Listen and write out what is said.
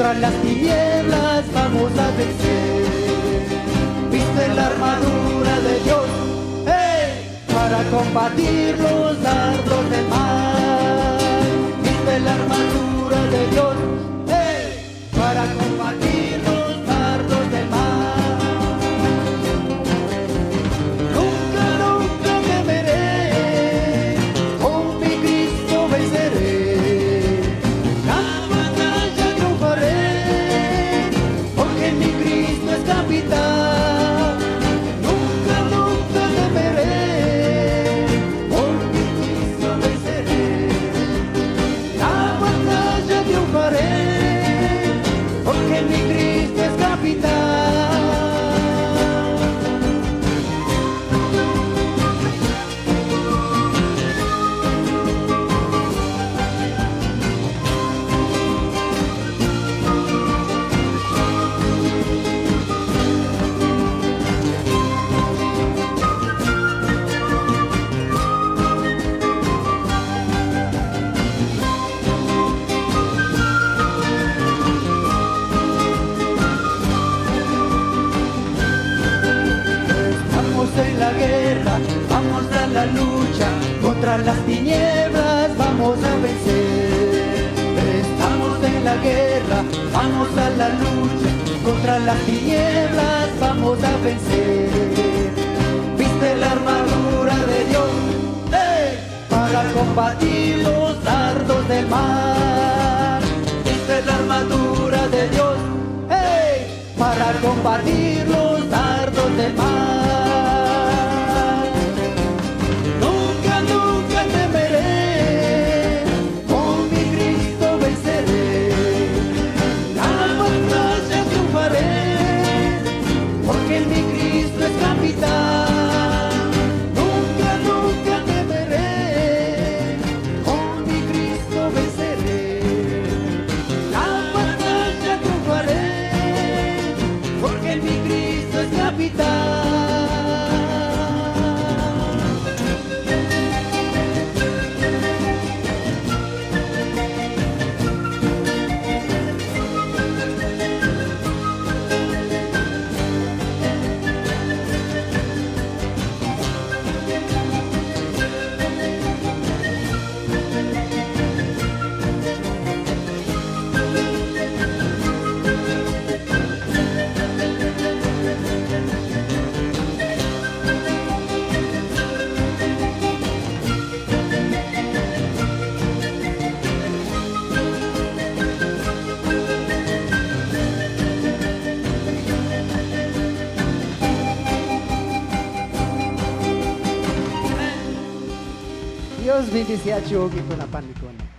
contra las tinieblas vamos a vencer. Viste la armadura de Dios, ¡hey!, para combatir los dardos del mal. Viste la armadura de Dios, ¡hey!, para combatir los dardos del mal. Nunca, nunca temeré, con mi Cristo venceré. La batalla triunfaré, porque mi Cristo es capitán. Nunca, nunca temeré, con mi Cristo venceré. La batalla triunfaré, porque mi Cristo es capitán. En la guerra, vamos a la lucha, contra las tinieblas vamos a vencer. Estamos en la guerra, vamos a la lucha, contra las tinieblas vamos a vencer. Viste la armadura de Dios, ¡hey!, para combatir los dardos del mal. Viste la armadura de Dios, ¡hey!, para combatir los dardos del mal. Nunca, nunca temeré, con mi Cristo venceré. La batalla triunfaré, porque mi Cristo es capitán. Dios bendice a Chogi con la panicona.